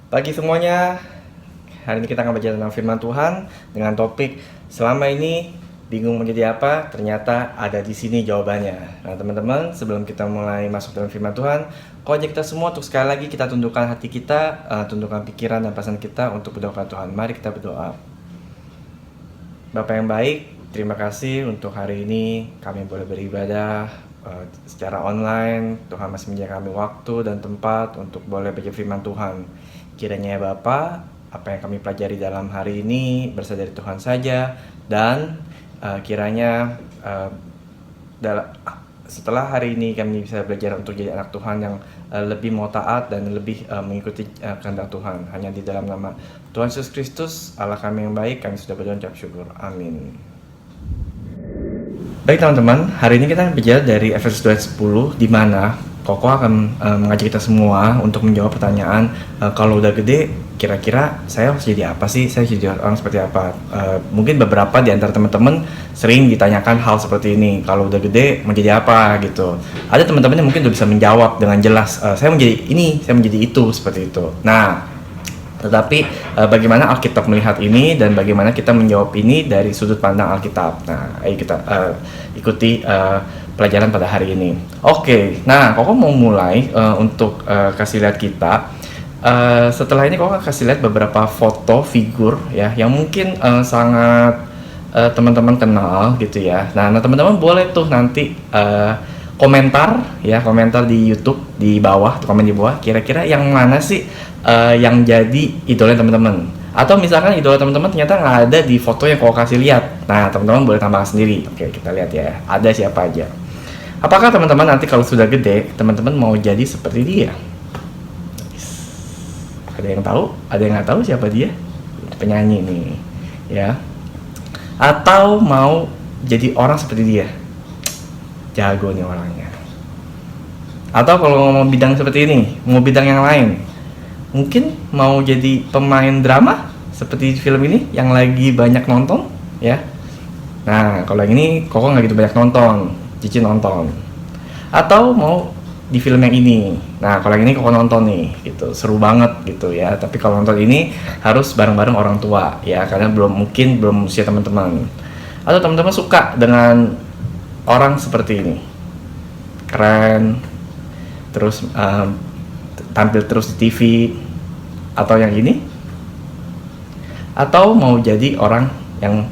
Pagi semuanya, hari ini kita akan belajar tentang firman Tuhan dengan topik selama ini bingung menjadi apa, ternyata ada di sini jawabannya. Nah teman-teman, sebelum kita mulai masuk dalam firman Tuhan, kau ajak kita semua untuk sekali lagi kita tundukkan hati kita, tundukkan pikiran dan perasaan kita untuk berdoa kepada Tuhan. Mari kita berdoa. Bapak yang baik, terima kasih untuk hari ini kami boleh beribadah secara online. Tuhan masih menyediakan kami waktu dan tempat untuk boleh belajar firman Tuhan. Kiranya ya Bapa, apa yang kami pelajari dalam hari ini berasal dari Tuhan saja, dan kiranya setelah hari ini kami bisa belajar untuk jadi anak Tuhan yang lebih mau taat dan lebih mengikuti kehendak Tuhan. Hanya di dalam nama Tuhan Yesus Kristus, Allah kami yang baik, kami sudah berdoa dan ucap syukur. Amin. Baik teman-teman, hari ini kita bicara dari Efesus 2:10, di mana Koko akan mengajak kita semua untuk menjawab pertanyaan, kalau udah gede, kira-kira saya harus jadi apa sih? Saya jadi orang seperti apa? Mungkin beberapa di antara teman-teman sering ditanyakan hal seperti ini, kalau udah gede mau jadi apa gitu. Ada teman-teman yang mungkin udah bisa menjawab dengan jelas, saya menjadi ini, saya menjadi itu, seperti itu. Nah, tetapi bagaimana Alkitab melihat ini dan bagaimana kita menjawab ini dari sudut pandang Alkitab. Nah, ayo kita ikuti pelajaran pada hari ini. Oke, nah Koko mau mulai untuk kasih lihat kita. Setelah ini Koko kasih lihat beberapa foto figur ya yang mungkin sangat teman-teman kenal gitu ya. Nah teman-teman boleh tuh nanti komentar di YouTube di bawah, komen di bawah. Kira-kira yang mana sih yang jadi idola teman-teman? Atau misalkan idola teman-teman ternyata nggak ada di foto yang Koko kasih lihat. Nah teman-teman boleh tambahkan sendiri. Oke, kita lihat ya. Ada siapa aja? Apakah teman-teman nanti kalau sudah gede, teman-teman mau jadi seperti dia? Ada yang tahu? Ada yang nggak tahu siapa dia? Penyanyi nih, ya. Atau mau jadi orang seperti dia? Jago nih orangnya. Atau kalau mau bidang seperti ini, mau bidang yang lain, mungkin mau jadi pemain drama seperti film ini yang lagi banyak nonton, ya. Nah, kalau yang ini Koko nggak gitu banyak nonton. Cici nonton. Atau mau di film yang ini. Nah, kalau yang ini Koko nonton nih, gitu. Seru banget gitu ya. Tapi kalau nonton ini harus bareng-bareng orang tua ya, karena belum usia teman-teman. Atau teman-teman suka dengan orang seperti ini. Keren. Terus tampil terus di TV. Atau yang ini. Atau mau jadi orang yang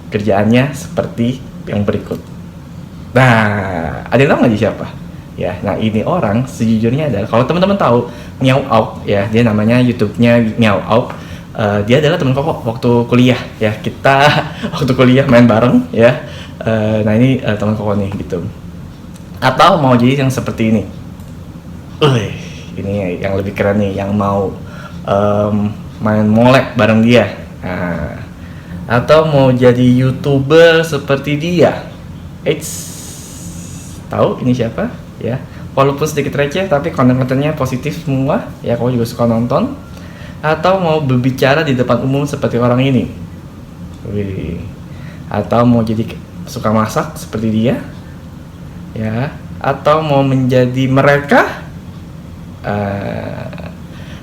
kerjaannya seperti yang berikut. Nah, ada yang tahu nggak dia siapa? Ya, nah ini orang sejujurnya adalah, kalau teman-teman tahu Meow Out ya, dia namanya YouTube-nya Meow Out. Dia adalah teman Koko waktu kuliah ya, kita waktu kuliah main bareng ya. Nah ini teman Koko nih gitu. Atau mau jadi yang seperti ini. Ini yang lebih keren nih, yang mau main molek bareng dia. Nah, atau mau jadi YouTuber seperti dia. Tahu ini siapa ya, walaupun sedikit receh tapi konten-kontennya positif semua ya, Kau juga suka nonton. Atau mau berbicara di depan umum seperti orang ini. Atau mau jadi suka masak seperti dia ya, atau mau menjadi mereka,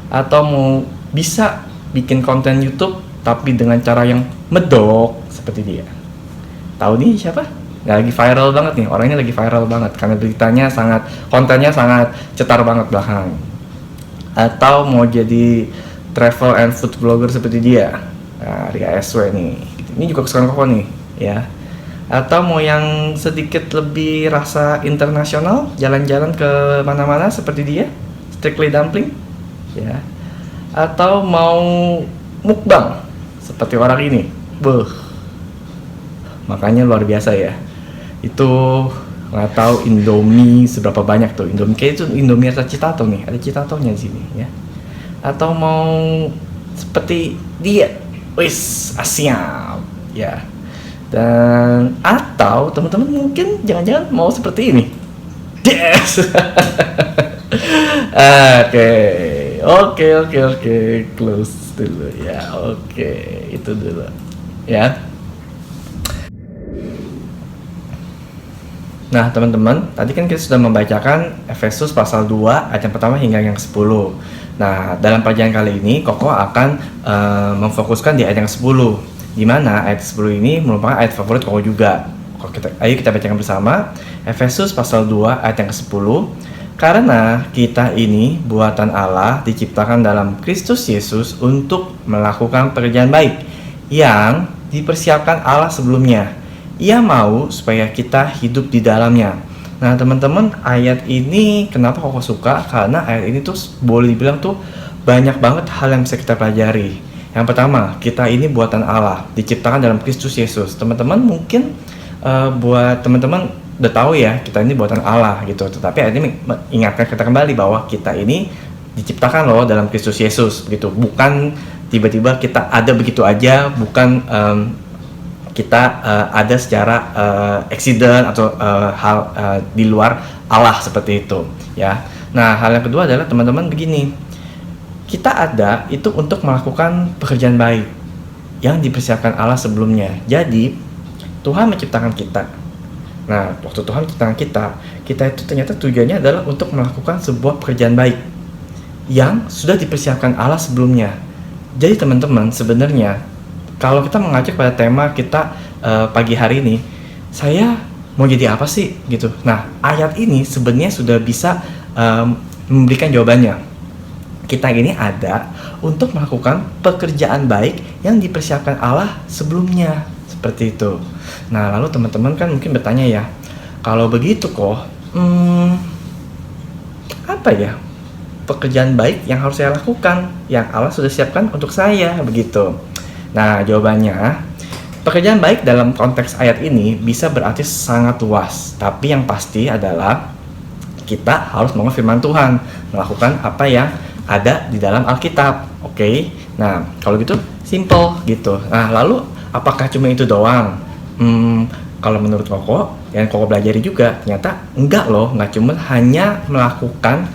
atau mau bisa bikin konten YouTube tapi dengan cara yang medok seperti dia. Tahu nih siapa? Nah, lagi viral banget nih, orangnya lagi viral banget karena beritanya kontennya sangat cetar banget belakang. Atau mau jadi travel and food blogger seperti dia, nah, Ria SW nih, ini juga kesukaan Koko nih ya. Atau mau yang sedikit lebih rasa internasional, jalan-jalan ke mana-mana seperti dia, Strictly Dumpling ya. Atau mau mukbang seperti orang ini, makanya luar biasa ya. Itu nggak tahu Indomie seberapa banyak tuh. Indomie kayak itu Indomie rasa Citato nih, ada Citatonya di sini ya. Atau mau seperti dia, siap ya. Dan atau teman-teman mungkin jangan-jangan mau seperti ini. Yes. Oke, close dulu ya. Oke, itu dulu ya. Nah teman-teman, tadi kan kita sudah membacakan Efesus pasal 2 ayat yang pertama hingga yang ke-10. Nah, dalam pelajaran kali ini Koko akan memfokuskan di ayat yang 10, di mana ayat 10 ini merupakan ayat favorit Koko juga. Ayo kita bacakan bersama. Efesus pasal 2 ayat yang ke-10. Karena kita ini buatan Allah, diciptakan dalam Kristus Yesus untuk melakukan pekerjaan baik yang dipersiapkan Allah sebelumnya. Ia mau supaya kita hidup di dalamnya. Nah teman-teman, ayat ini kenapa Koko suka? Karena ayat ini tuh boleh dibilang tuh banyak banget hal yang bisa kita pelajari. Yang pertama, kita ini buatan Allah, diciptakan dalam Kristus Yesus. Teman-teman mungkin buat teman-teman udah tahu ya, kita ini buatan Allah gitu. Tetapi ayat ini mengingatkan kita kembali bahwa kita ini diciptakan loh dalam Kristus Yesus begitu. Bukan tiba-tiba kita ada begitu aja, bukan kita ada secara accident atau hal di luar Allah seperti itu ya. Nah, hal yang kedua adalah teman-teman begini. Kita ada itu untuk melakukan pekerjaan baik yang dipersiapkan Allah sebelumnya. Jadi Tuhan menciptakan kita. Nah, waktu Tuhan menciptakan kita itu ternyata tujuannya adalah untuk melakukan sebuah pekerjaan baik yang sudah dipersiapkan Allah sebelumnya. Jadi teman-teman, sebenarnya kalau kita mengacu pada tema kita pagi hari ini, saya mau jadi apa sih gitu. Nah, ayat ini sebenarnya sudah bisa memberikan jawabannya. Kita ini ada untuk melakukan pekerjaan baik yang dipersiapkan Allah sebelumnya. Seperti itu. Nah, lalu teman-teman kan mungkin bertanya ya, kalau begitu kok, apa ya pekerjaan baik yang harus saya lakukan, yang Allah sudah siapkan untuk saya, begitu. Nah, jawabannya, pekerjaan baik dalam konteks ayat ini bisa berarti sangat luas, tapi yang pasti adalah kita harus mengikuti firman Tuhan, melakukan apa yang ada di dalam Alkitab, oke? Nah, kalau gitu, simple gitu. Nah, lalu apakah cuma itu doang? Kalau menurut Koko, yang Koko pelajari juga, ternyata enggak loh, nggak cuma hanya melakukan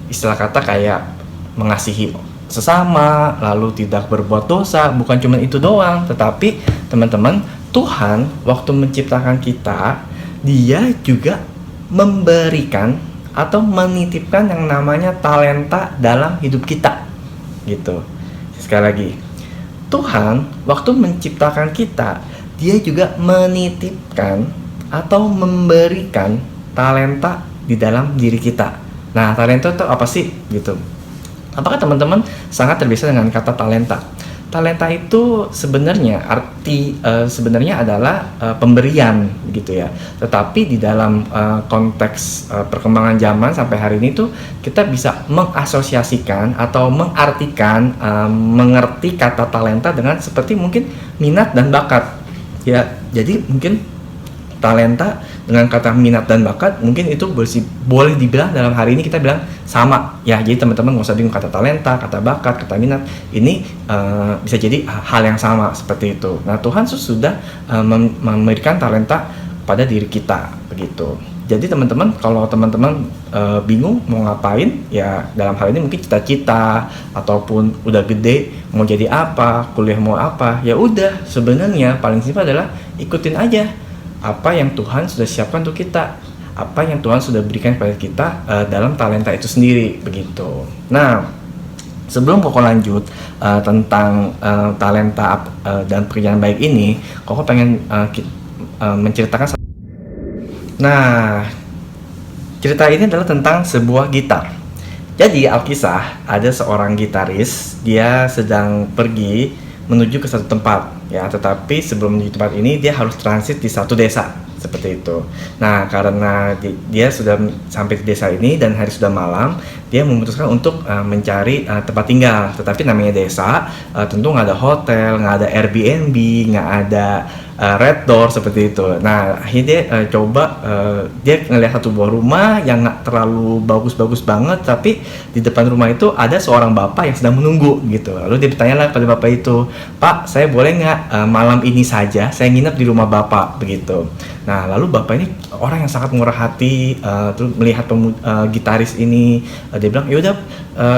istilah kata kayak mengasihi sesama, lalu tidak berbuat dosa, bukan cuma itu doang, tetapi teman-teman, Tuhan waktu menciptakan kita, Dia juga memberikan atau menitipkan yang namanya talenta dalam hidup kita, gitu. Sekali lagi, Tuhan waktu menciptakan kita, Dia juga menitipkan atau memberikan talenta di dalam diri kita. Nah, talenta itu apa sih gitu? Apakah teman-teman sangat terbiasa dengan kata talenta? Talenta itu sebenarnya sebenarnya adalah pemberian gitu ya. Tetapi di dalam konteks perkembangan zaman sampai hari ini tuh kita bisa mengasosiasikan atau mengartikan mengerti kata talenta dengan seperti mungkin minat dan bakat. Ya, jadi mungkin talenta dengan kata minat dan bakat mungkin itu boleh dibilang dalam hari ini kita bilang sama ya. Jadi teman-teman nggak usah bingung, kata talenta, kata bakat, kata minat ini bisa jadi hal yang sama seperti itu. Nah, Tuhan sudah memberikan talenta pada diri kita begitu. Jadi teman-teman, kalau teman-teman bingung mau ngapain ya, dalam hal ini mungkin cita-cita ataupun udah gede mau jadi apa, kuliah mau apa, ya udah sebenarnya paling simpel adalah ikutin aja apa yang Tuhan sudah siapkan untuk kita, apa yang Tuhan sudah berikan kepada kita dalam talenta itu sendiri begitu. Nah, sebelum Koko lanjut tentang talenta dan pekerjaan baik ini, Koko pengen menceritakan. Nah, cerita ini adalah tentang sebuah gitar. Jadi Alkisah, ada seorang gitaris, dia sedang pergi menuju ke satu tempat ya, tetapi sebelum menuju tempat ini dia harus transit di satu desa seperti itu. Nah, karena dia sudah sampai di desa ini dan hari sudah malam, dia memutuskan untuk mencari tempat tinggal. Tetapi namanya desa, tentu nggak ada hotel, nggak ada Airbnb, nggak ada Red Door seperti itu. Nah, akhirnya dia dia ngelihat satu buah rumah yang nggak terlalu bagus-bagus banget, tapi di depan rumah itu ada seorang bapak yang sedang menunggu gitu. Lalu dia bertanya pada bapak itu, "Pak, saya boleh nggak malam ini saja saya nginep di rumah bapak?" begitu. Nah, lalu bapak ini orang yang sangat murah hati, terus melihat gitaris ini, dia bilang, "Yaudah,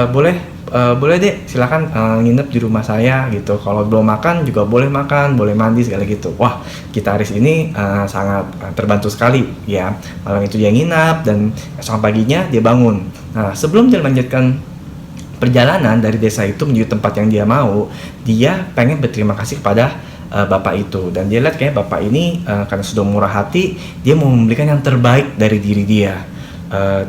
boleh deh, silakan nginep di rumah saya gitu. Kalau belum makan juga boleh makan, boleh mandi segala gitu." Wah, gitaris ini sangat terbantu sekali ya. Malam itu dia nginap dan esok paginya dia bangun. Nah, sebelum dia melanjutkan perjalanan dari desa itu menuju tempat yang dia mau, dia pengen berterima kasih kepada bapak itu, dan dia lihat kayak bapak ini karena sudah murah hati, dia mau memberikan yang terbaik dari diri dia.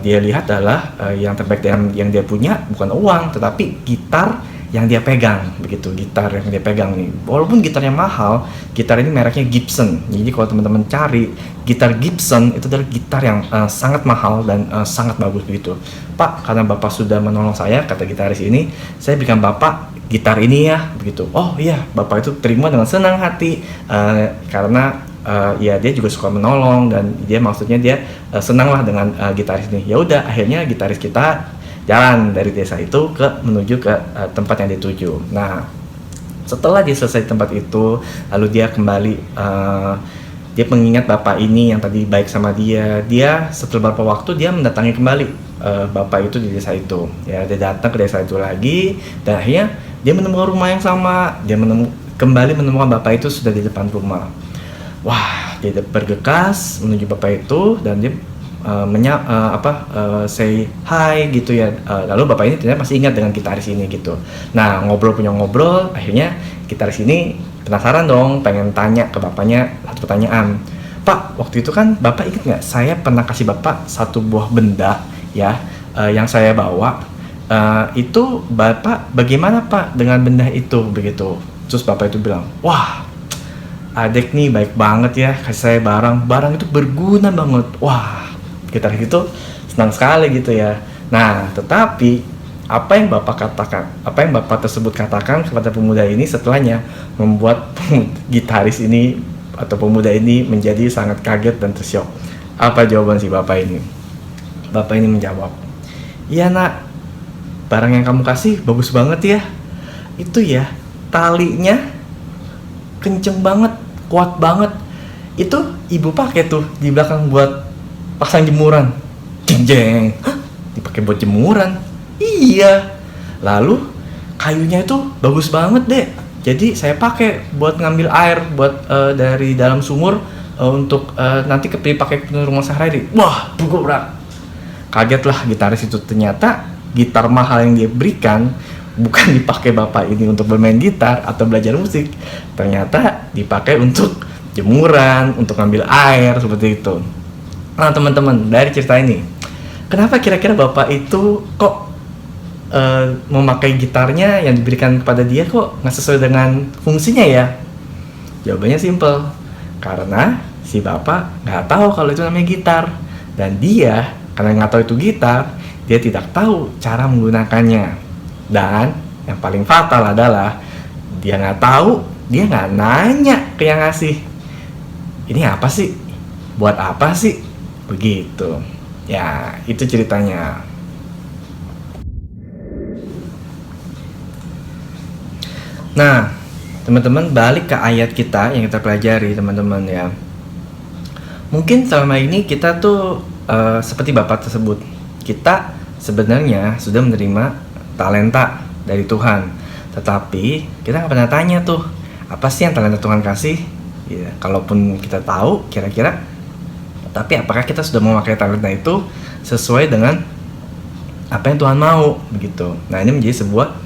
Dia lihat adalah yang terbaik yang dia punya bukan uang, tetapi gitar yang dia pegang, begitu. Gitar yang dia pegang nih, walaupun gitarnya mahal, gitar ini mereknya Gibson. Jadi kalau teman-teman cari gitar Gibson, itu adalah gitar yang sangat mahal dan sangat bagus begitu. Pak, karena bapak sudah menolong saya, kata gitaris ini, saya berikan bapak gitar ini ya, begitu. Oh iya, bapak itu terima dengan senang hati, karena ya dia juga suka menolong, dan dia maksudnya dia senang lah dengan gitaris ini. Ya udah, akhirnya gitaris kita jalan dari desa itu menuju ke tempat yang dituju. Nah, setelah dia selesai di tempat itu, lalu dia kembali, dia mengingat bapak ini yang tadi baik sama dia. Dia setelah beberapa waktu dia mendatangi kembali bapak itu di desa itu. Ya, dia datang ke desa itu lagi, dan akhirnya dia menemukan rumah yang sama. Dia kembali menemukan bapak itu sudah di depan rumah. Wah, dia bergegas menuju bapak itu, dan dia say hi gitu ya. Lalu bapak ini ternyata masih ingat dengan gitaris ini gitu. Nah, ngobrol, akhirnya gitaris ini penasaran dong, pengen tanya ke bapaknya satu pertanyaan. Pak, waktu itu kan bapak ingat nggak, saya pernah kasih bapak satu buah benda ya, yang saya bawa. Itu bapak bagaimana pak dengan benda itu, begitu. Terus bapak itu bilang, wah, adek nih baik banget ya, kasih saya barang itu berguna banget. Wah, gitaris itu senang sekali gitu ya. Nah, tetapi apa yang bapak tersebut katakan kepada pemuda ini setelahnya membuat gitaris ini atau pemuda ini menjadi sangat kaget dan tersyok. Apa jawaban si bapak ini? Bapak ini menjawab, iya nak, barang yang kamu kasih bagus banget ya. Itu ya, talinya kenceng banget, kuat banget. Itu ibu pakai tuh di belakang buat pasang jemuran. Jeng, hah? Dipakai buat jemuran? Iya. Lalu kayunya itu bagus banget deh. Jadi saya pakai buat ngambil air buat dari dalam sumur untuk nanti dipakai ke rumah sehari-hari. Wah, bergerak. Kagetlah gitaris itu, ternyata gitar mahal yang dia berikan bukan dipakai bapak ini untuk bermain gitar atau belajar musik. Ternyata dipakai untuk jemuran, untuk ngambil air, seperti itu. Nah teman-teman, dari cerita ini, kenapa kira-kira bapak itu kok memakai gitarnya yang diberikan kepada dia kok nggak sesuai dengan fungsinya ya? Jawabannya simple, karena si bapak nggak tahu kalau itu namanya gitar, dan dia karena nggak tahu itu gitar, dia tidak tahu cara menggunakannya. Dan yang paling fatal adalah dia nggak tahu, dia nggak nanya ke yang ngasih, ini apa sih, buat apa sih, begitu ya. Itu ceritanya. Nah teman-teman, balik ke ayat kita yang kita pelajari teman-teman ya. Mungkin selama ini kita tuh seperti bapak tersebut, kita sebenarnya sudah menerima talenta dari Tuhan, tetapi kita nggak pernah tanya tuh, apa sih yang talenta Tuhan kasih ya. Kalaupun kita tahu kira-kira, tapi apakah kita sudah memakai talenta itu sesuai dengan apa yang Tuhan mau, begitu. Nah, ini menjadi sebuah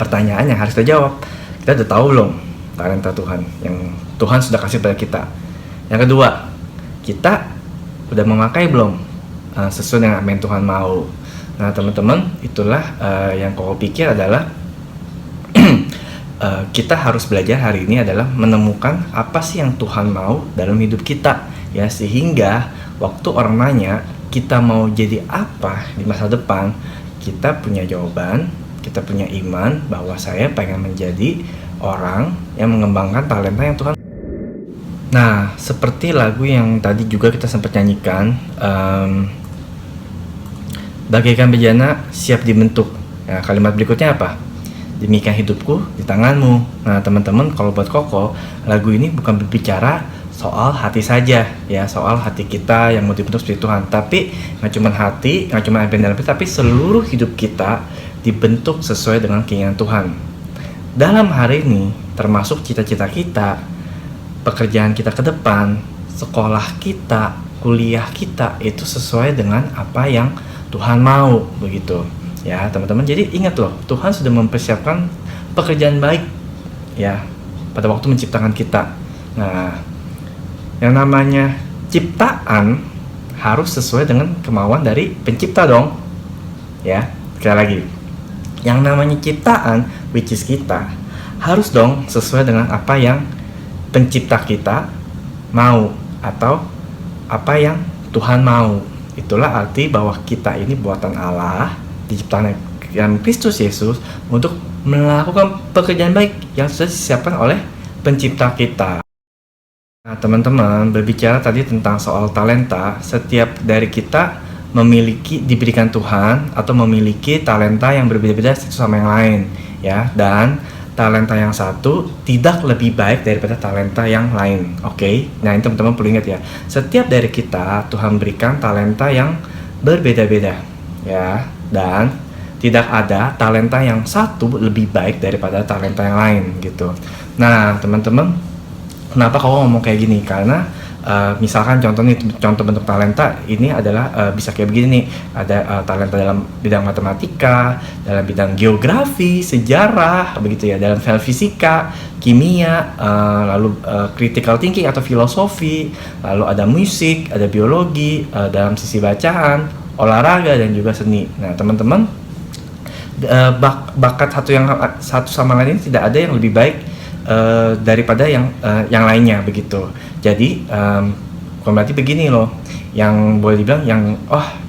pertanyaan yang harus kita jawab. Kita udah tahu belum talenta Tuhan yang Tuhan sudah kasih pada kita? Yang kedua, kita udah memakai belum sesuai dengan apa yang Tuhan mau? Nah teman-teman, itulah yang kau pikir adalah kita harus belajar hari ini adalah menemukan apa sih yang Tuhan mau dalam hidup kita ya, sehingga waktu orang nanya kita mau jadi apa di masa depan, kita punya jawaban, kita punya iman bahwa saya pengen menjadi orang yang mengembangkan talenta yang Tuhan. Nah, seperti lagu yang tadi juga kita sempat nyanyikan, bagaikan bejana siap dibentuk. Nah, kalimat berikutnya apa? Demikian hidupku di tanganmu. Nah, teman-teman, kalau buat Koko, lagu ini bukan berbicara soal hati saja, ya, soal hati kita yang mau dibentuk seperti Tuhan. Tapi nggak cuma hati, nggak cuma apa yang dalam hati, tapi seluruh hidup kita dibentuk sesuai dengan keinginan Tuhan. Dalam hari ini, termasuk cita-cita kita, pekerjaan kita ke depan, sekolah kita, kuliah kita, itu sesuai dengan apa yang Tuhan mau, begitu. ya teman-teman. Jadi ingat loh, Tuhan sudah mempersiapkan pekerjaan baik ya pada waktu menciptakan kita. Nah, yang namanya ciptaan harus sesuai dengan kemauan dari pencipta dong. Ya, sekali lagi. Yang namanya ciptaan, which is kita, harus dong sesuai dengan apa yang pencipta kita mau atau apa yang Tuhan mau. Itulah arti bahwa kita ini buatan Allah, diciptakan dalam Kristus Yesus untuk melakukan pekerjaan baik yang sudah disiapkan oleh pencipta kita. Nah, teman-teman, berbicara tadi tentang soal talenta, setiap dari kita diberikan Tuhan atau memiliki talenta yang berbeda-beda satu sama yang lain, ya. Dan talenta yang satu tidak lebih baik daripada talenta yang lain. Oke. Nah, ini teman-teman perlu ingat ya. Setiap dari kita Tuhan berikan talenta yang berbeda-beda, ya. Dan tidak ada talenta yang satu lebih baik daripada talenta yang lain gitu. Nah, teman-teman, kenapa kau ngomong kayak gini? Karena misalkan contoh bentuk talenta ini adalah bisa kayak begini nih. Ada talenta dalam bidang matematika, dalam bidang geografi, sejarah, begitu ya, dalam fisika, kimia, lalu critical thinking atau filosofi, lalu ada musik, ada biologi, dalam sisi bacaan, olahraga dan juga seni. Nah, teman-teman, bakat satu sama lain ini tidak ada yang lebih baik daripada yang lainnya begitu. Jadi bukan berarti begini loh, yang boleh dibilang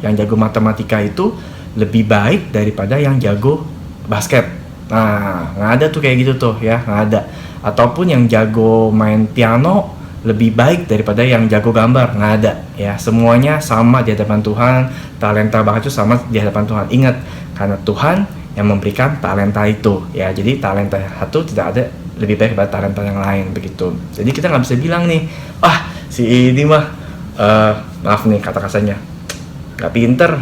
yang jago matematika itu lebih baik daripada yang jago basket. Nah, nggak ada tuh kayak gitu tuh ya, nggak ada. Ataupun yang jago main piano lebih baik daripada yang jago gambar, nggak ada ya. Semuanya sama di hadapan Tuhan, talenta bakat itu sama di hadapan Tuhan. Ingat, karena Tuhan yang memberikan talenta itu ya. Jadi talenta satu tidak ada lebih baik daripada talenta yang lain begitu. Jadi kita nggak bisa bilang nih, si ini mah maaf nih kata kasarnya, nggak pinter,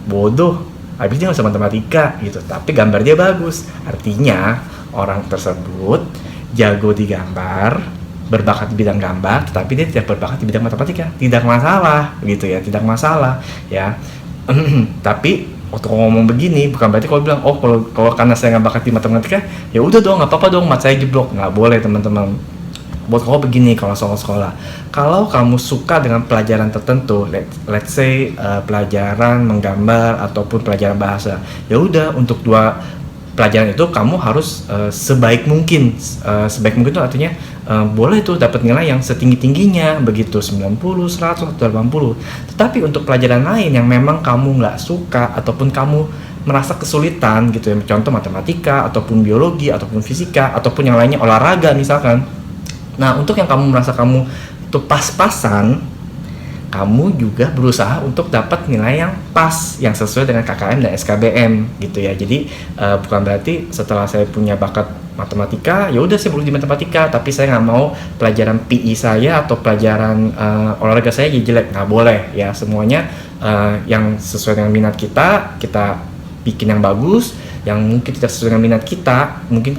bodoh, habis dia nggak bisa matematika gitu, tapi gambar dia bagus. Artinya orang tersebut jago di gambar, berbakat di bidang gambar, tetapi dia tidak berbakat di bidang matematika. Tidak masalah gitu ya, tidak masalah ya. Tapi waktu ngomong begini bukan berarti kalau bilang kalau karena saya nggak bakat di matematika ya udah dong, nggak apa-apa dong mat saya jeblok. Nggak boleh teman-teman. Buat kamu begini, kalau soal sekolah, kalau kamu suka dengan pelajaran tertentu, let's say pelajaran menggambar ataupun pelajaran bahasa, ya udah untuk dua pelajaran itu kamu harus sebaik mungkin. Sebaik mungkin itu artinya boleh tuh dapat nilai yang setinggi-tingginya begitu, 90, 100, 80. Tetapi untuk pelajaran lain yang memang kamu nggak suka ataupun kamu merasa kesulitan gitu ya, contoh matematika ataupun biologi ataupun fisika ataupun yang lainnya, olahraga misalkan. Nah, untuk yang kamu merasa kamu itu pas-pasan, kamu juga berusaha untuk dapat nilai yang pas, yang sesuai dengan KKM dan SKBM gitu ya. Jadi bukan berarti setelah saya punya bakat matematika, ya udah saya bagus di matematika, tapi saya nggak mau pelajaran PI saya atau pelajaran olahraga saya jadi jelek. Nggak boleh ya, semuanya yang sesuai dengan minat kita bikin yang bagus, yang mungkin tidak sesuai dengan minat kita, mungkin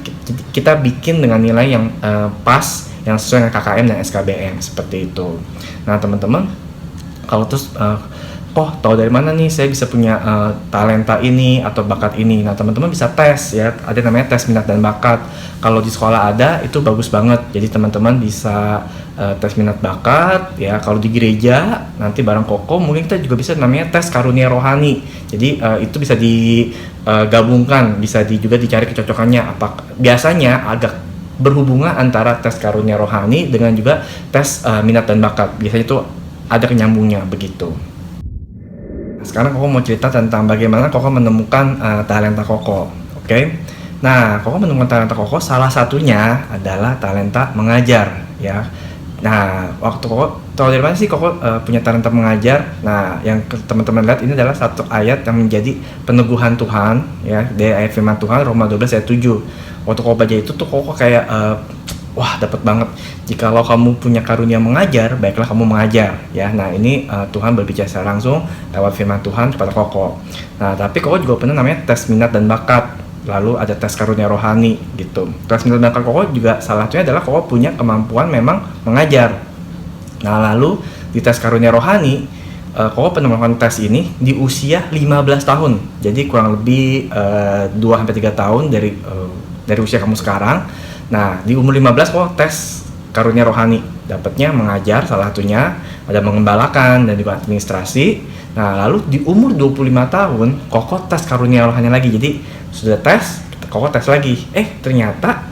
kita bikin dengan nilai yang pas, yang sesuai dengan KKM dan SKBM, seperti itu. Nah teman-teman, kalau terus tahu dari mana nih saya bisa punya talenta ini atau bakat ini? Nah teman-teman bisa tes ya, ada namanya tes minat dan bakat. Kalau di sekolah ada, itu bagus banget. Jadi teman-teman bisa tes minat bakat ya. Kalau di gereja nanti bareng Koko mungkin kita juga bisa namanya tes karunia rohani. Jadi itu bisa digabungkan, bisa juga dicari kecocokannya. Biasanya agak berhubungan antara tes karunia rohani dengan juga tes minat dan bakat. Biasanya itu ada kenyambungnya begitu. Sekarang Koko mau cerita tentang bagaimana Koko menemukan talenta Koko. Oke? Nah, Koko menemukan talenta Koko, salah satunya adalah talenta mengajar ya. Nah, waktu Koko tahu dari mana sih Koko punya talenta mengajar? Nah, yang teman-teman lihat ini adalah satu ayat yang menjadi peneguhan Tuhan ya, dari ayat firman Tuhan Roma 12 ayat 7. Waktu Koko baca itu tuh Koko kayak wah, dapat banget. Jikalau kamu punya karunia mengajar, baiklah kamu mengajar ya. Nah, ini Tuhan berbicara secara langsung lewat firman Tuhan kepada Koko. Nah, tapi Koko juga pernah namanya tes minat dan bakat. Lalu ada tes karunia rohani gitu. Tes minat dan bakat Koko juga salah satunya adalah Koko punya kemampuan memang mengajar. Nah, lalu di tes karunia rohani Koko pernah melakukan tes ini di usia 15 tahun. Jadi kurang lebih 2-3 tahun dari usia kamu sekarang. Nah, di umur 15 Koko tes karunia rohani. Dapatnya mengajar salah satunya, ada mengembalakan dan juga administrasi. Nah, lalu di umur 25 tahun Koko tes karunia rohani lagi. Jadi sudah tes, Koko tes lagi. Ternyata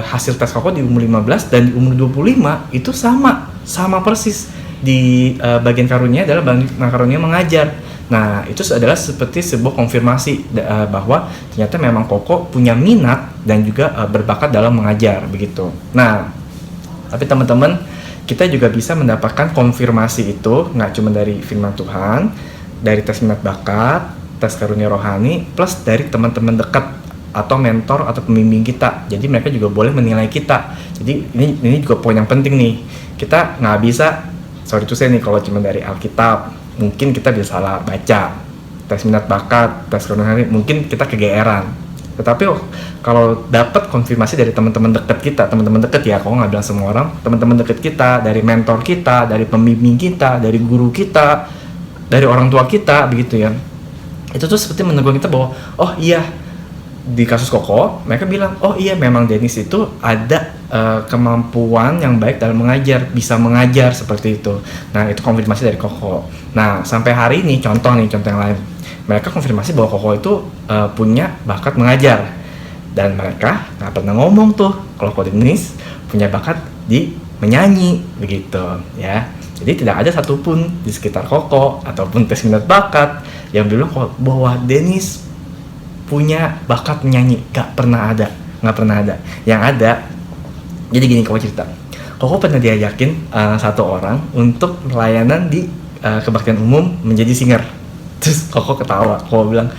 hasil tes Koko di umur 15 dan di umur 25 itu sama persis. Di bagian karunia adalah bagian karunia mengajar. Nah, itu adalah seperti sebuah konfirmasi bahwa ternyata memang Koko punya minat dan juga berbakat dalam mengajar begitu. Nah, tapi teman-teman, kita juga bisa mendapatkan konfirmasi itu nggak cuma dari firman Tuhan, dari tes minat bakat, tes karunia rohani, plus dari teman-teman dekat atau mentor atau pembimbing kita. Jadi mereka juga boleh menilai kita. Jadi ini juga poin yang penting nih. Kita nggak bisa, sorry to say nih, kalau cuma dari Alkitab mungkin kita bisa salah baca. Tes minat bakat, tes karunia rohani, mungkin kita kegeeran. Tetapi kalau dapat konfirmasi dari teman-teman dekat ya, kalau nggak bilang semua orang, teman-teman dekat kita, dari mentor kita, dari pembimbing kita, dari guru kita, dari orang tua kita, begitu ya. Itu tuh seperti menegur kita bahwa, oh iya, di kasus Koko, mereka bilang, oh iya memang Dennis itu ada kemampuan yang baik dalam mengajar, bisa mengajar seperti itu. Nah, itu konfirmasi dari Koko. Nah, sampai hari ini, contoh yang lain, mereka konfirmasi bahwa Koko itu punya bakat mengajar, dan mereka nggak pernah ngomong tuh kalau Koko Dennis punya bakat di menyanyi begitu ya. Jadi tidak ada satupun di sekitar Koko ataupun tes minat bakat yang bilang bahwa Dennis punya bakat menyanyi. Nggak pernah ada. Yang ada, jadi gini, Koko cerita, Koko pernah diajakin satu orang untuk pelayanan di kebaktian umum menjadi singer. Terus Koko ketawa, Koko bilang,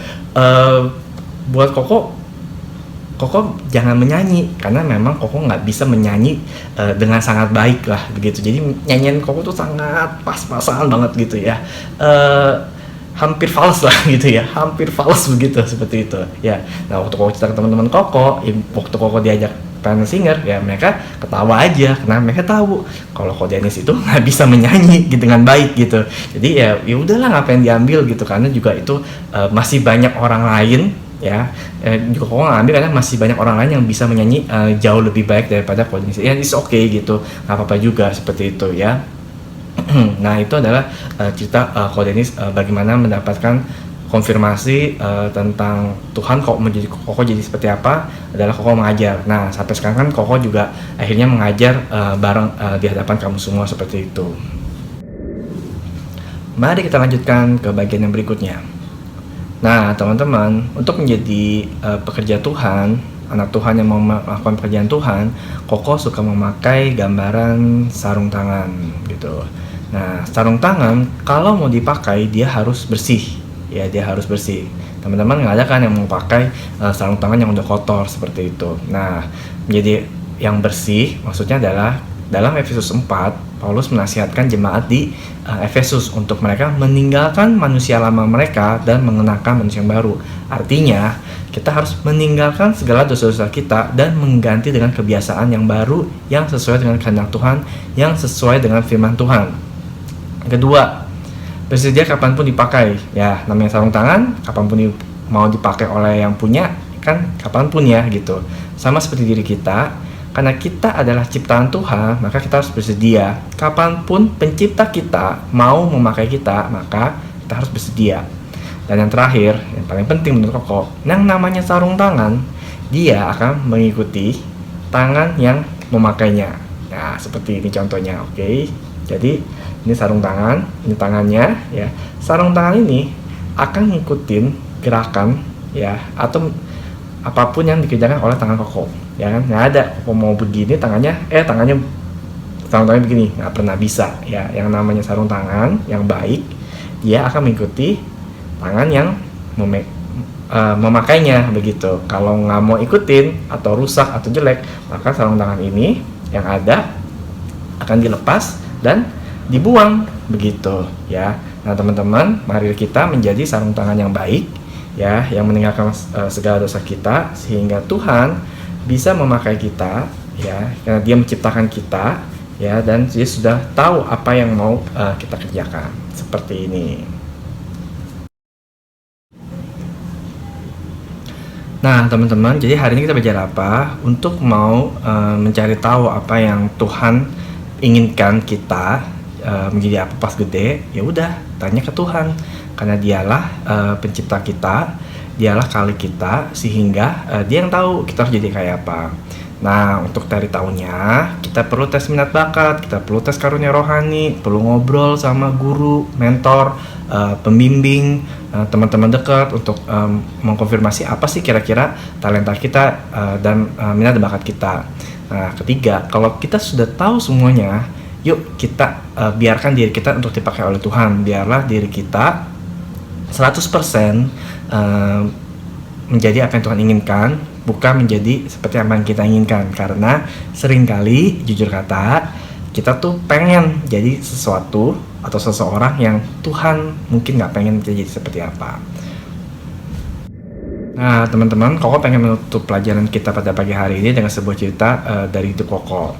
buat Koko jangan menyanyi, karena memang Koko nggak bisa menyanyi dengan sangat baik lah begitu. Jadi nyanyian Koko tuh sangat pas-pasan banget gitu ya, hampir fals lah gitu ya, hampir fals begitu, seperti itu ya. Nah, waktu Koko cerita ke teman-teman Koko, waktu Koko diajak pengen singer ya, mereka ketawa aja karena mereka tahu kalau Koko Dennis itu nggak bisa menyanyi gitu dengan baik gitu. Jadi ya udahlah, ngapain diambil gitu, karena juga itu masih banyak orang lain ya, juga Koko ngambil karena masih banyak orang lain yang bisa menyanyi jauh lebih baik daripada Koko Dennis. Ya it's okay gitu, nggak apa-apa juga seperti itu ya. Nah, itu adalah cerita Koko Dennis bagaimana mendapatkan konfirmasi tentang Tuhan kok menjadi Koko jadi seperti apa, adalah Koko mengajar. Nah, sampai sekarang kan Koko juga akhirnya mengajar bareng di hadapan kamu semua seperti itu. Mari kita lanjutkan ke bagian yang berikutnya. Nah, teman-teman, untuk menjadi pekerja Tuhan, anak Tuhan yang mau melakukan pekerjaan Tuhan, Koko suka memakai gambaran sarung tangan gitu. Nah, sarung tangan kalau mau dipakai dia harus bersih. Ya, dia harus bersih. Teman-teman nggak ada kan yang mau pakai sarung tangan yang udah kotor seperti itu. Nah, menjadi yang bersih maksudnya adalah dalam Efesus 4, Paulus menasihatkan jemaat di Efesus untuk mereka meninggalkan manusia lama mereka dan mengenakan manusia yang baru. Artinya, kita harus meninggalkan segala dosa-dosa kita dan mengganti dengan kebiasaan yang baru yang sesuai dengan kehendak Tuhan, yang sesuai dengan firman Tuhan. Kedua, bersedia kapanpun dipakai. Ya, namanya sarung tangan, kapanpun mau dipakai oleh yang punya, kan kapanpun ya gitu. Sama seperti diri kita, karena kita adalah ciptaan Tuhan, maka kita harus bersedia. Kapanpun pencipta kita mau memakai kita, maka kita harus bersedia. Dan yang terakhir, yang paling penting menurut Koko, yang namanya sarung tangan, dia akan mengikuti tangan yang memakainya. Nah, seperti ini contohnya, oke? Jadi, ini sarung tangan, ini tangannya, ya. Sarung tangan ini akan ngikutin gerakan, ya, atau apapun yang dikerjakan oleh tangan Koko, ya kan? Nggak ada Koko mau begini tangannya sarung tangannya begini, nggak pernah bisa, ya. Yang namanya sarung tangan yang baik, dia akan mengikuti tangan yang memakainya begitu. Kalau nggak mau ikutin atau rusak atau jelek, maka sarung tangan ini yang ada akan dilepas dan dibuang begitu ya. Nah, teman-teman, mari kita menjadi sarung tangan yang baik ya, yang meninggalkan segala dosa kita sehingga Tuhan bisa memakai kita ya, karena Dia menciptakan kita ya, dan dia sudah tahu apa yang mau kita kerjakan seperti ini. Nah, teman-teman, jadi hari ini kita belajar apa? Untuk mau mencari tahu apa yang Tuhan inginkan kita menjadi apa pas gede, ya udah tanya ke Tuhan, karena Dialah pencipta kita, Dialah kali kita, sehingga Dia yang tahu kita harus jadi kayak apa. Nah, untuk cari tahunya, kita perlu tes minat bakat, kita perlu tes karunia rohani, perlu ngobrol sama guru, mentor, pembimbing, teman-teman dekat untuk mengkonfirmasi apa sih kira-kira talenta kita dan minat bakat kita. Nah, ketiga, kalau kita sudah tahu semuanya, yuk kita biarkan diri kita untuk dipakai oleh Tuhan. Biarlah diri kita 100% menjadi apa yang Tuhan inginkan, bukan menjadi seperti apa yang kita inginkan. Karena seringkali, jujur kata, kita tuh pengen jadi sesuatu atau seseorang yang Tuhan mungkin nggak pengen kita jadi seperti apa. Nah, teman-teman, Koko pengen menutup pelajaran kita pada pagi hari ini dengan sebuah cerita dari hidup Koko.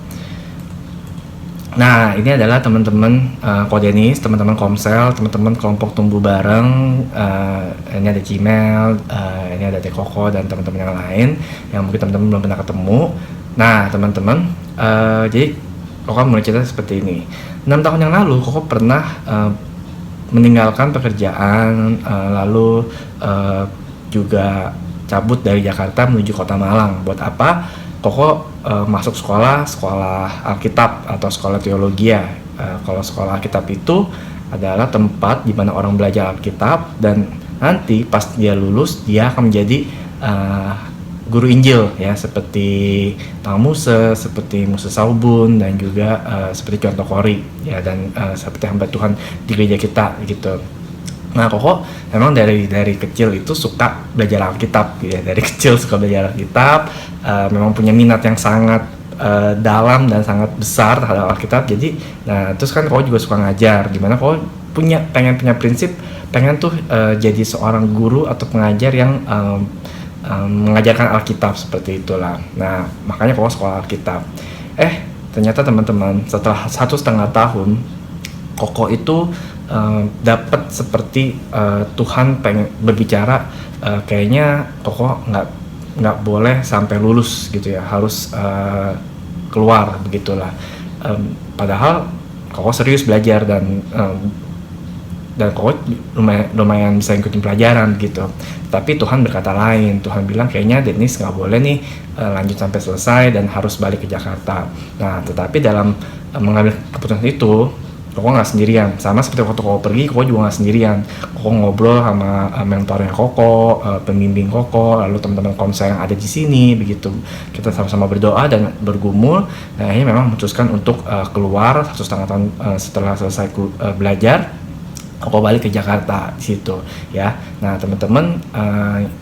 Nah, ini adalah teman-teman Kodenis, teman-teman Komsel, teman-teman kelompok tumbuh bareng. Ini ada Cimel, ini ada Teh Koko dan teman-teman yang lain yang mungkin teman-teman belum pernah ketemu. Nah, teman-teman, jadi Koko mulai cerita seperti ini. 6 tahun yang lalu, Koko pernah meninggalkan pekerjaan, lalu juga cabut dari Jakarta menuju Kota Malang. Buat apa? Koko masuk sekolah Alkitab atau sekolah teologi ya. Kalau sekolah Alkitab itu adalah tempat di mana orang belajar Alkitab, dan nanti pas dia lulus dia akan menjadi guru Injil ya, seperti Bang Muse, seperti Muse Saubun, dan juga seperti Contoh Kori ya, dan seperti hamba Tuhan di gereja kita gitu. Nah, Koko memang dari kecil itu suka belajar Alkitab gitu ya. Dari kecil suka belajar Alkitab, memang punya minat yang sangat dalam dan sangat besar terhadap Alkitab. Jadi, nah terus kan Koko juga suka ngajar. Dimana Koko pengen punya prinsip, pengen tuh jadi seorang guru atau pengajar yang mengajarkan Alkitab seperti itulah. Nah, makanya Koko sekolah Alkitab. Ternyata teman-teman, setelah 1,5 tahun, Koko itu dapat seperti Tuhan pengen berbicara, kayaknya Koko nggak boleh sampai lulus gitu ya, harus keluar begitulah. Padahal Koko serius belajar dan Koko lumayan bisa ikutin pelajaran gitu. Tapi Tuhan berkata lain. Tuhan bilang kayaknya Dennis nggak boleh nih lanjut sampai selesai dan harus balik ke Jakarta. Nah, tetapi dalam mengambil keputusan itu, Koko nggak sendirian. Sama seperti waktu Koko pergi, Koko juga nggak sendirian. Koko ngobrol sama mentornya Koko, pembimbing Koko, lalu teman-teman komsel yang ada di sini, begitu. Kita sama-sama berdoa dan bergumul. Nah, ini memang memutuskan untuk keluar 1,5 tahun setelah selesai belajar. Koko balik ke Jakarta di situ ya. Nah, teman-teman,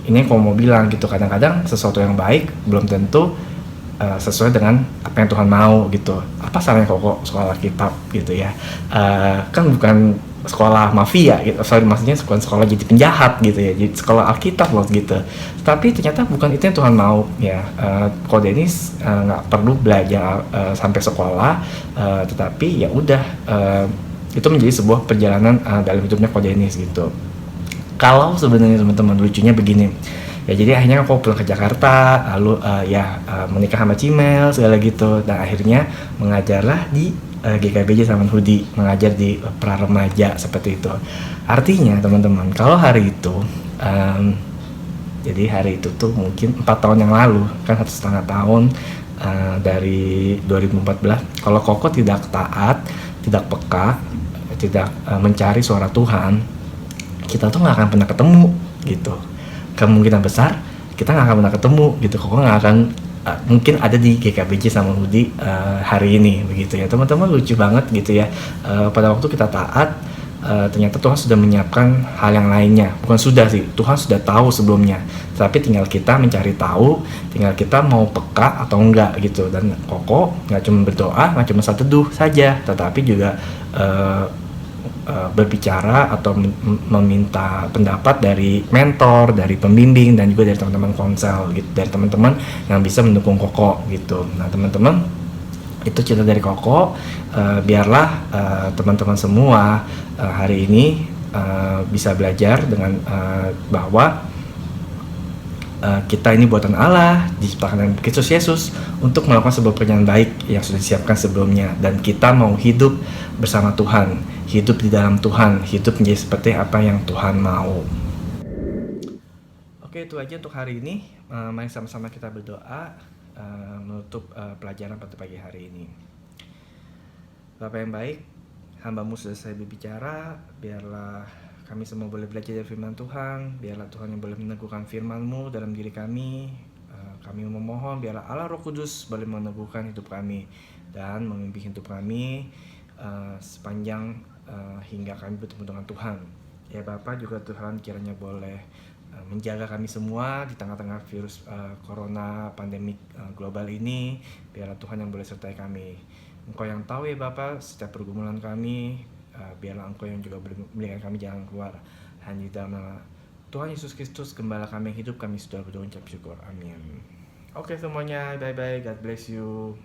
ini Koko mau bilang gitu, kadang-kadang sesuatu yang baik belum tentu sesuai dengan apa yang Tuhan mau gitu. Apa salahnya Koko sekolah Alkitab gitu ya? Kan bukan sekolah mafia gitu. Maksudnya bukan sekolah jadi penjahat gitu ya. Jadi sekolah Alkitab loh gitu. Tapi ternyata bukan itu yang Tuhan mau ya. Ko Dennis nggak perlu belajar sampai sekolah, tetapi ya udah, itu menjadi sebuah perjalanan dalam hidupnya Ko Dennis gitu. Kalau sebenarnya teman-teman, lucunya begini. Ya, jadi akhirnya aku pulang ke Jakarta, lalu menikah sama Cimel segala gitu, dan akhirnya mengajarlah di GKBJ Saman Hudi, mengajar di pra-remaja seperti itu. Artinya teman-teman, kalau hari itu jadi hari itu tuh mungkin 4 tahun yang lalu, kan 1,5 tahun dari 2014, kalau Koko tidak taat, tidak peka, tidak mencari suara Tuhan, kita tuh nggak akan pernah ketemu gitu. Kemungkinan besar kita nggak akan pernah ketemu gitu. Koko nggak akan mungkin ada di GKBJ Saman Hudi hari ini begitu ya teman-teman. Lucu banget gitu ya, pada waktu kita taat, ternyata Tuhan sudah menyiapkan hal yang lainnya. Bukan sudah sih, Tuhan sudah tahu sebelumnya, tapi tinggal kita mencari tahu, tinggal kita mau peka atau enggak gitu. Dan Koko nggak cuma berdoa, nggak cuma saat teduh saja, tetapi juga berbicara atau meminta pendapat dari mentor, dari pembimbing, dan juga dari teman-teman konsel gitu, dari teman-teman yang bisa mendukung Koko gitu. Nah, teman-teman, Itu cerita dari Koko. Biarlah teman-teman semua hari ini bisa belajar dengan bahwa kita ini buatan Allah, diciptakan dengan Kristus Yesus untuk melakukan sebuah pekerjaan baik yang sudah disiapkan sebelumnya, dan kita mau hidup bersama Tuhan, hidup di dalam Tuhan, hidup menjadi seperti apa yang Tuhan mau. Oke, itu aja untuk hari ini. Mari sama-sama kita berdoa menutup pelajaran pada pagi hari ini. Bapak yang baik, hamba-Mu sudah selesai berbicara. Biarlah kami semua boleh belajar dari firman Tuhan. Biarlah Tuhan yang boleh meneguhkan firman-Mu dalam diri kami. Kami memohon biarlah Allah Roh Kudus boleh meneguhkan hidup kami dan memimpin hidup kami sepanjang hingga kami bertemu dengan Tuhan. Ya Bapak, juga Tuhan kiranya boleh menjaga kami semua di tengah-tengah virus corona pandemik global ini. Biarlah Tuhan yang boleh sertai kami. Engkau yang tahu ya Bapak setiap pergumulan kami. Biarlah Engkau yang juga memberikan kami jalan keluar. Hanya di dalam nama Tuhan Yesus Kristus, Gembala kami yang hidup, kami sudah berdoa ucap syukur. Amin. Oke semuanya, bye-bye. God bless you.